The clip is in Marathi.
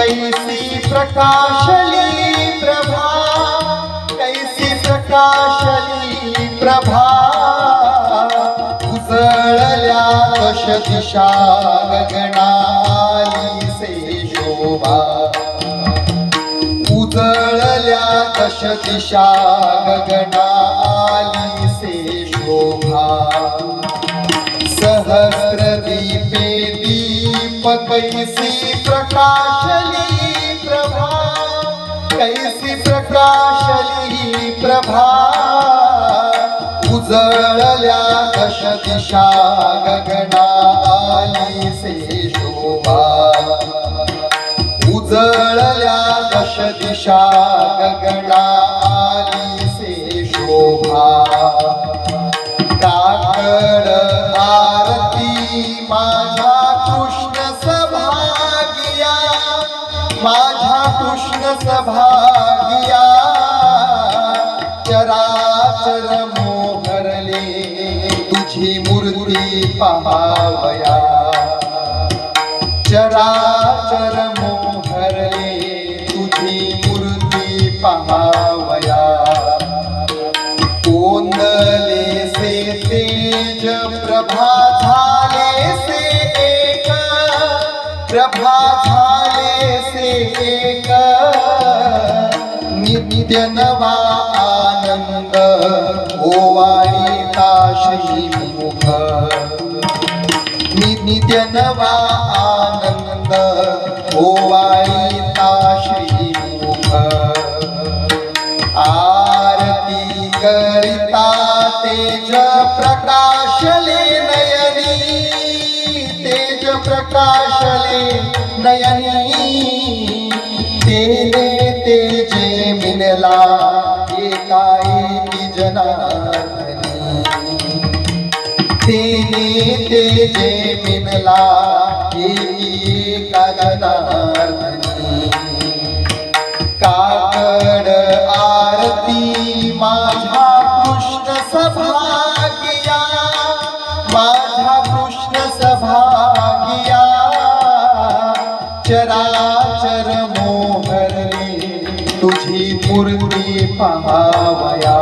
कैसी प्रकाशली प्रभा, कैसी प्रकाशली प्रभा, उजळल्या दश दिशा गगनाली से शोभा, उजळल्या दश दिशा गगनाली से शोभा, सहस्र दीपे दीप कैसी प्रकाशली प्रभा, कैसी प्रकाशली प्रभा, उजळल्या दश दिशा गगनाली से शोभा, उजळल्या दश दिशा गगनाली से शोभा, काकड आरती माझ्या कृष्ण सभागिया, माझ्या कृष्ण सभागिया, चराचर मोहरले तुझी मूर्ती पहावया, चराचर मोहरले तुझी मूर्ती पहावया, कोंदले से तेज प्रभा झाले से एक, प्रभा झाले से एक, नित्य नवा आनंद ओवाळीता श्रीमुख, नित्य नवा आनंद ओवाळीता श्रीमुख, आरती करिता तेज प्रकाशले नयनी, तेज प्रकाशले नयनी, तेने तेजे मिनला एकाएकी जनार्दनी, तेने तेजे मिनला एका जनार्दनी, काकड आरती माझ्या कृष्ण सभागिया, माझ्या कृष्ण सभागिया, चराचर मोहरले तुझी मूर्ती पहावया.